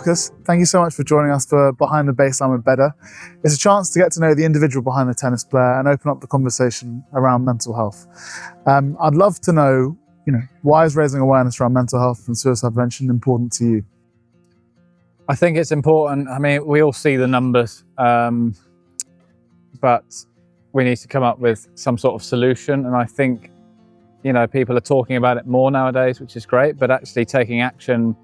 Marcus, thank you so much for joining us for Behind the Baseline with Better. It's a chance to get to know the individual behind the tennis player and open up the conversation around mental health. I'd love to know, why is raising awareness around mental health and suicide prevention important to you? I think it's important. I mean, we all see the numbers, but we need to come up with some sort of solution. And I think, people are talking about it more nowadays, which is great, but actually taking action,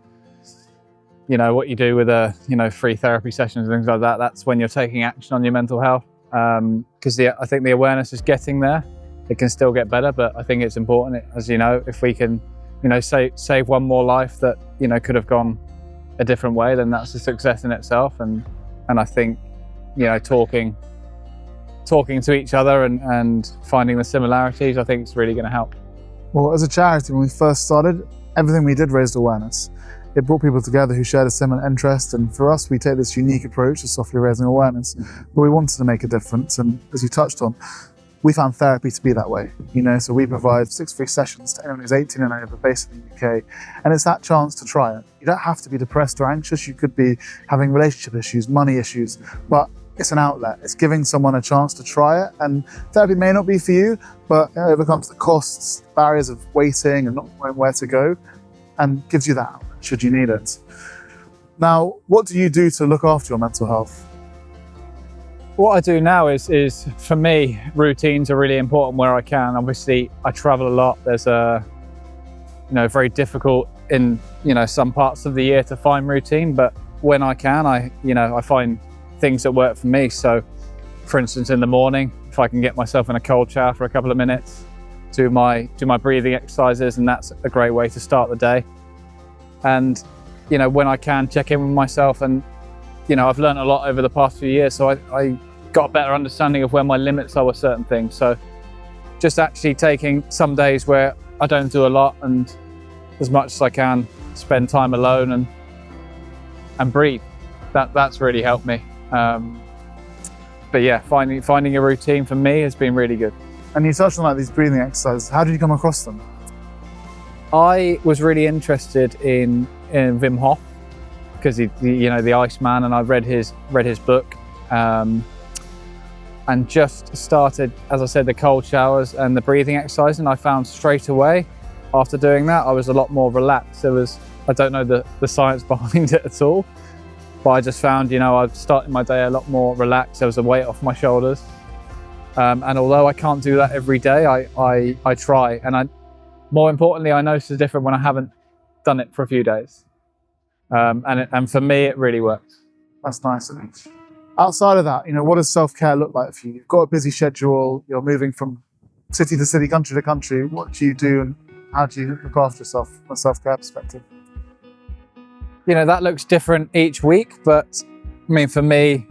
what you do with free therapy sessions and things like that, that's when you're taking action on your mental health. Because I think the awareness is getting there. It can still get better, but I think it's important, as if we can, save one more life that, could have gone a different way, then that's a success in itself. And I think, talking to each other and finding the similarities, I think it's really going to help. Well, as a charity, when we first started, everything we did raised awareness. It brought people together who shared a similar interest, and for us, we take this unique approach to softly raising awareness. But we wanted to make a difference, and as you touched on, we found therapy to be that way. So we provide 6 free sessions to anyone who's 18 and over based in the UK, and it's that chance to try it. You don't have to be depressed or anxious. You could be having relationship issues, money issues, but it's an outlet. It's giving someone a chance to try it, and therapy may not be for you, but it overcomes the costs, barriers of waiting and not knowing where to go, and gives you that outlet should you need it. Now, what do you do to look after your mental health? What I do now is for me, routines are really important where I can. Obviously, I travel a lot. There's very difficult in, some parts of the year to find routine, but when I can, I find things that work for me. So for instance, in the morning, if I can get myself in a cold shower for a couple of minutes, do my breathing exercises, and that's a great way to start the day. And, when I can, check in with myself, and, I've learned a lot over the past few years. So I got a better understanding of where my limits are with certain things. So just actually taking some days where I don't do a lot, and as much as I can spend time alone and breathe. That's really helped me. But yeah, finding a routine for me has been really good. And you touched on these breathing exercises. How did you come across them? I was really interested in Wim Hof because he, the Iceman, and I've read his book, and just started, as I said, the cold showers and the breathing exercise. And I found straight away after doing that, I was a lot more relaxed. I don't know the science behind it at all, but I just found, I was starting my day a lot more relaxed. There was a weight off my shoulders. And although I can't do that every day, I try. And more importantly, I notice it's different when I haven't done it for a few days. And for me, it really works. That's nice. Outside of that, what does self-care look like for you? You've got a busy schedule. You're moving from city to city, country to country. What do you do, and how do you look after yourself from a self-care perspective? That looks different each week, but I mean, for me,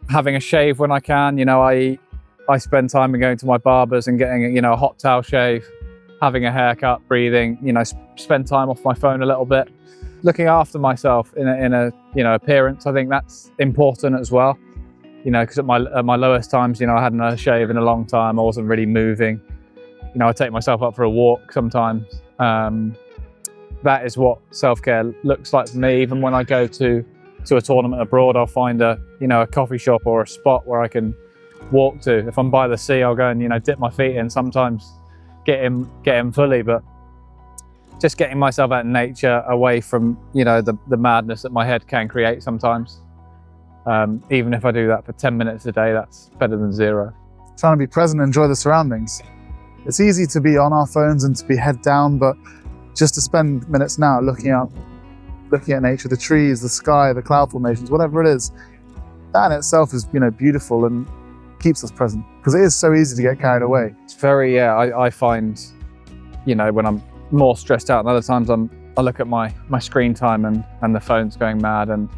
having a shave when I can, I spend time in going to my barbers and getting, a hot towel shave, having a haircut, breathing, spend time off my phone a little bit, looking after myself in a appearance. I think that's important as well, because at my lowest times, I hadn't had a shave in a long time. I wasn't really moving. I take myself up for a walk sometimes. That is what self-care looks like for me. Even when I go to a tournament abroad, I'll find a coffee shop or a spot where I can walk to. If I'm by the sea, I'll go and dip my feet in, sometimes get in fully, but just getting myself out in nature, away from the madness that my head can create sometimes. Even if I do that for 10 minutes a day, that's better than zero. Trying to be present and enjoy the surroundings. It's easy to be on our phones and to be head down, but just to spend minutes now looking at nature, the trees, the sky, the cloud formations, whatever it is, that in itself is beautiful and keeps us present, because it is so easy to get carried away. It's very, I find, when I'm more stressed out, and other times I look at my screen time and the phone's going mad, and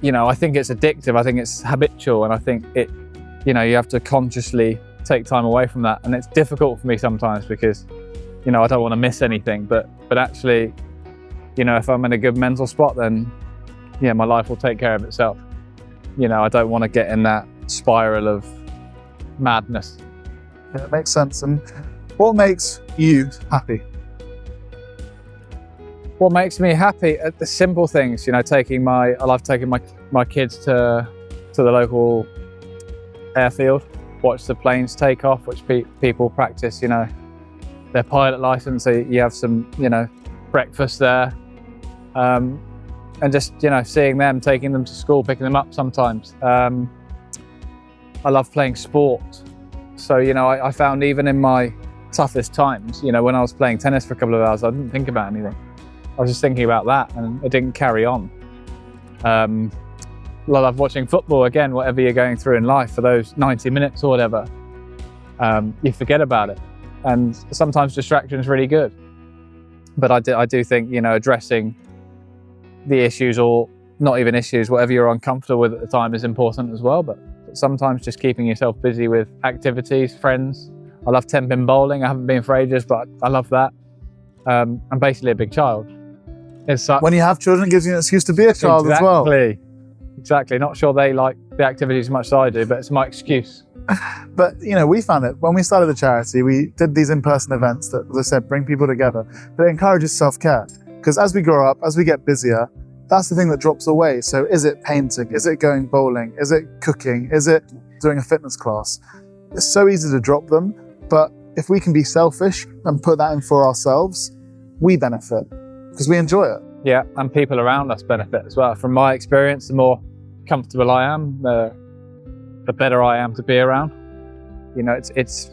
I think it's addictive. I think it's habitual, and I think it, you have to consciously take time away from that. And it's difficult for me sometimes because, I don't want to miss anything, but actually, if I'm in a good mental spot, then my life will take care of itself. I don't want to get in that spiral of madness. Yeah, it makes sense. And what makes you happy? What makes me happy are the simple things, you know, I love taking my kids to the local airfield, watch the planes take off, which people practice, you know, their pilot license. So you have some, you know, breakfast there. And just, you know, seeing them, taking them to school, picking them up sometimes. I love playing sport. So, you know, I found even in my toughest times, you know, when I was playing tennis for a couple of hours, I didn't think about anything. I was just thinking about that and it didn't carry on. I love watching football. Again, whatever you're going through in life for those 90 minutes or whatever, you forget about it. And sometimes distraction is really good. But I do think, you know, addressing the issues, or not even issues, whatever you're uncomfortable with at the time, is important as well. But sometimes just keeping yourself busy with activities, friends. I love 10-pin bowling. I haven't been for ages, but I love that. I'm basically a big child. When you have children, it gives you an excuse to be a child as well. Exactly. Not sure they like the activities as much as I do, but it's my excuse. But, you know, we found it when we started the charity. We did these in-person events that, as I said, bring people together. But it encourages self-care. Because as we grow up, as we get busier, that's the thing that drops away. So is it painting? Is it going bowling? Is it cooking? Is it doing a fitness class? It's so easy to drop them. But if we can be selfish and put that in for ourselves, we benefit because we enjoy it. Yeah, and people around us benefit as well. From my experience, the more comfortable I am, the better I am to be around. You know, it's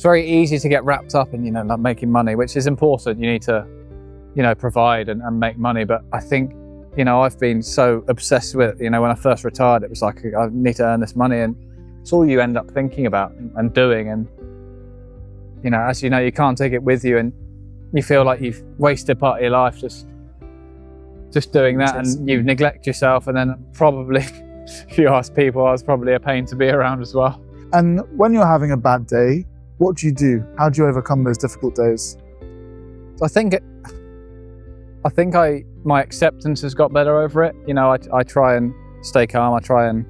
very easy to get wrapped up in, you know, not making money, which is important. You need to, you know, provide and make money. But I think, you know, I've been so obsessed with it. You know, when I first retired, it was like, I need to earn this money, and it's all you end up thinking about and doing. And, you know, as you know, you can't take it with you, and you feel like you've wasted part of your life just doing that, and you neglect yourself. And then probably, if you ask people, I was probably a pain to be around as well. And when you're having a bad day, what do you do? How do you overcome those difficult days? I think my acceptance has got better over it. You know, I try and stay calm. I try and,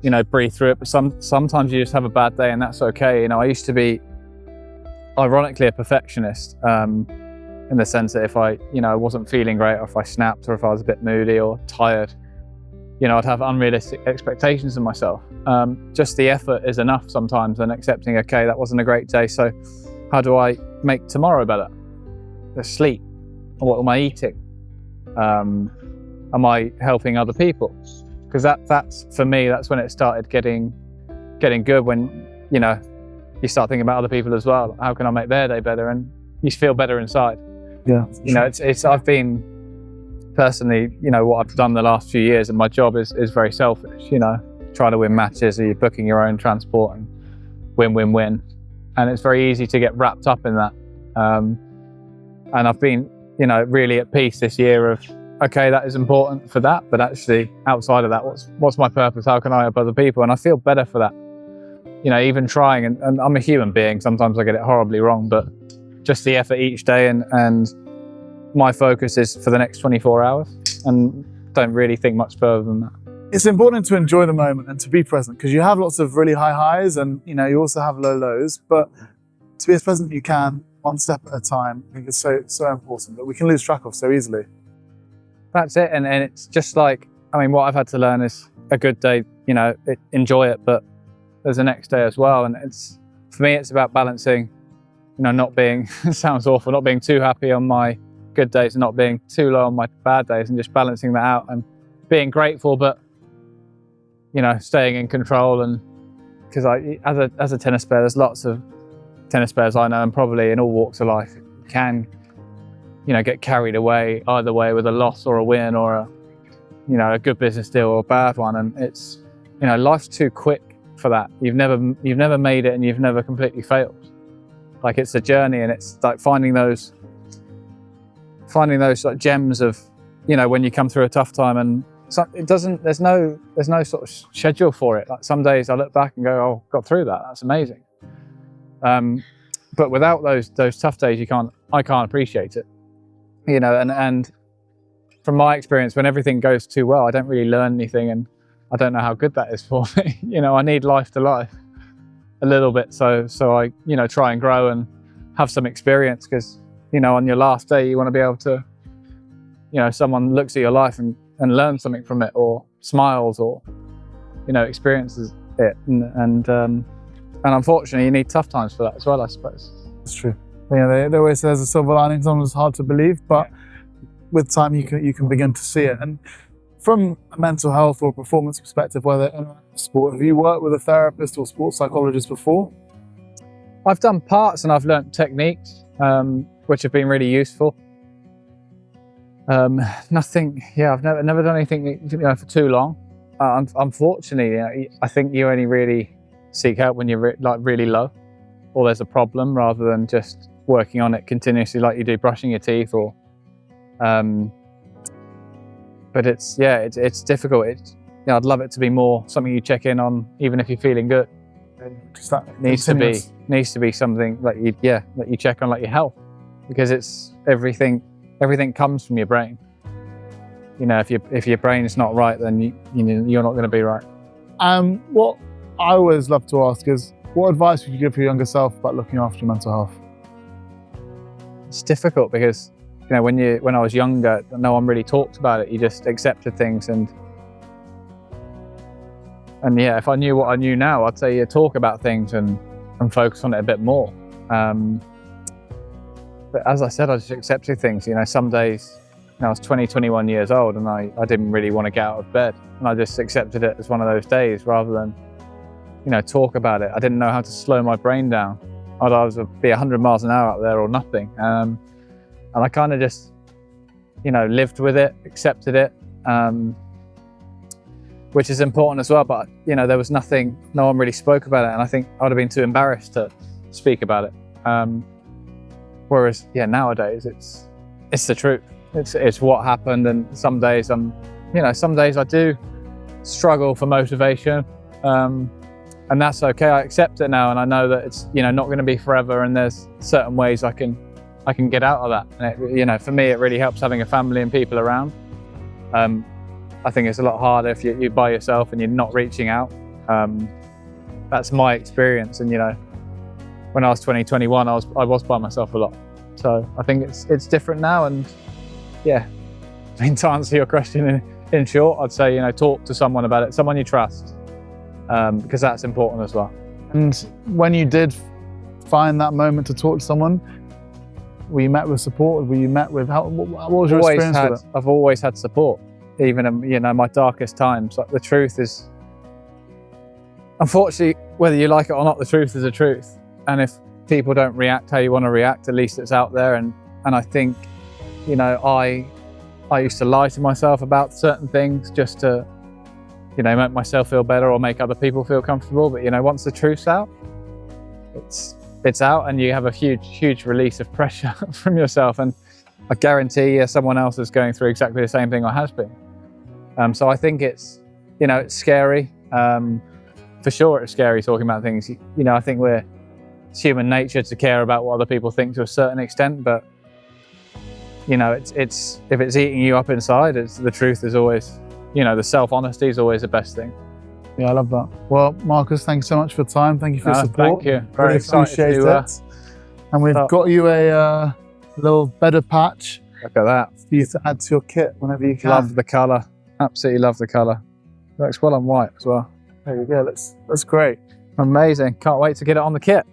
you know, breathe through it. But sometimes you just have a bad day, and that's okay. You know, I used to be, ironically, a perfectionist, in the sense that if I, you know, wasn't feeling great, or if I snapped, or if I was a bit moody or tired, you know, I'd have unrealistic expectations of myself. Just the effort is enough sometimes, and accepting, okay, that wasn't a great day, so how do I make tomorrow better? The sleep. What am I eating? Am I helping other people? Because that's for me, that's when it started getting good, when, you know, you start thinking about other people as well. How can I make their day better? And you feel better inside. Yeah. You know, I've been personally, you know, what I've done the last few years, and my job is very selfish, you know, trying to win matches, or you're booking your own transport and win. And it's very easy to get wrapped up in that. And I've been, you know, really at peace this year of, okay, that is important for that, but actually outside of that, what's my purpose? How can I help other people? And I feel better for that. You know, even trying, and I'm a human being, sometimes I get it horribly wrong, but just the effort each day, and my focus is for the next 24 hours, and don't really think much further than that. It's important to enjoy the moment and to be present, because you have lots of really high highs, and, you know, you also have low lows, but to be as present as you can, one step at a time, I think is so important that we can lose track of so easily. That's it, and it's just like, I mean, what I've had to learn is a good day, you know, enjoy it, but there's a next day as well. And for me, it's about balancing, you know, not being, it sounds awful, not being too happy on my good days and not being too low on my bad days, and just balancing that out and being grateful, but, you know, staying in control. And because as a tennis player, there's lots of tennis players I know, and probably in all walks of life, can, you know, get carried away either way with a loss or a win, or a, you know, a good business deal or a bad one. And it's, you know, life's too quick for that. You've never made it, and you've never completely failed. Like, it's a journey, and it's like finding those like gems of, you know, when you come through a tough time, and there's no sort of schedule for it. Like, some days I look back and go, oh, got through that, that's amazing. But without those tough days, I can't appreciate it, you know. And from my experience, when everything goes too well, I don't really learn anything, and I don't know how good that is for me. You know, I need life to life a little bit, so I, you know, try and grow and have some experience, because you know, on your last day, you want to be able to, you know, someone looks at your life and learns something from it, or smiles, or, you know, experiences it. And unfortunately, you need tough times for that as well, I suppose. It's true. Yeah, they always say there's a silver lining. Sometimes it's hard to believe, but with time you can begin to see it. And from a mental health or performance perspective, whether in sport, have you worked with a therapist or sports psychologist before? I've done parts and I've learnt techniques, which have been really useful. Nothing, I've never done anything, you know, for too long. Unfortunately, you know, I think you only really seek help when you're really low, or there's a problem, rather than just working on it continuously like you do brushing your teeth, or but it's difficult. You know, I'd love it to be more something you check in on even if you're feeling good. Needs to be something that you check on, like your health, because it's everything comes from your brain. You know, if your brain's not right, then you're not going to be right. What I always love to ask is, what advice would you give your younger self about looking after your mental health? It's difficult because, you know, when I was younger, no one really talked about it. You just accepted things, and yeah, if I knew what I knew now, I'd say talk about things and focus on it a bit more. But as I said, I just accepted things. You know, some days, you know, I was 20, 21 years old, and I didn't really want to get out of bed, and I just accepted it as one of those days rather than, you know, talk about it. I didn't know how to slow my brain down. I'd either be 100 miles an hour out there or nothing. And I kind of just, you know, lived with it, accepted it, which is important as well. But, you know, there was nothing, no one really spoke about it. And I think I would have been too embarrassed to speak about it. Whereas, nowadays it's the truth. It's what happened. And some days some days I do struggle for motivation. And that's okay. I accept it now, and I know that it's, you know, not going to be forever, and there's certain ways I can get out of that. And it, you know, for me, it really helps having a family and people around. I think it's a lot harder if you're by yourself and you're not reaching out. That's my experience. And, you know, when I was 20, 21, I was by myself a lot. So I think it's different now. And yeah, I mean, to answer your question in short, I'd say, you know, talk to someone about it, someone you trust. Because that's important as well. And when you did find that moment to talk to someone, were you met with support? Were you met with what was your experience with it? I've always had support, even in, you know, my darkest times. Like, the truth is, unfortunately, whether you like it or not, the truth is the truth. And if people don't react how you want to react, at least it's out there. And I think, you know, I used to lie to myself about certain things just to, you know, make myself feel better or make other people feel comfortable. But, you know, once the truth's out, it's out, and you have a huge release of pressure from yourself. And I guarantee you someone else is going through exactly the same thing I has been. So I think it's, you know, it's scary. For sure it's scary talking about things. You know, I think it's human nature to care about what other people think to a certain extent, but, you know, it's if it's eating you up inside, the truth is always, you know, the self-honesty is always the best thing. Yeah, I love that. Well, Marcus, thank you so much for your time. Thank you for your support. Thank you. Very appreciate it. And we've got you a little better patch. Look at that. For you to add to your kit whenever you can. Love the colour. Absolutely love the colour. Looks well on white as well. There you go. That's great. Amazing. Can't wait to get it on the kit.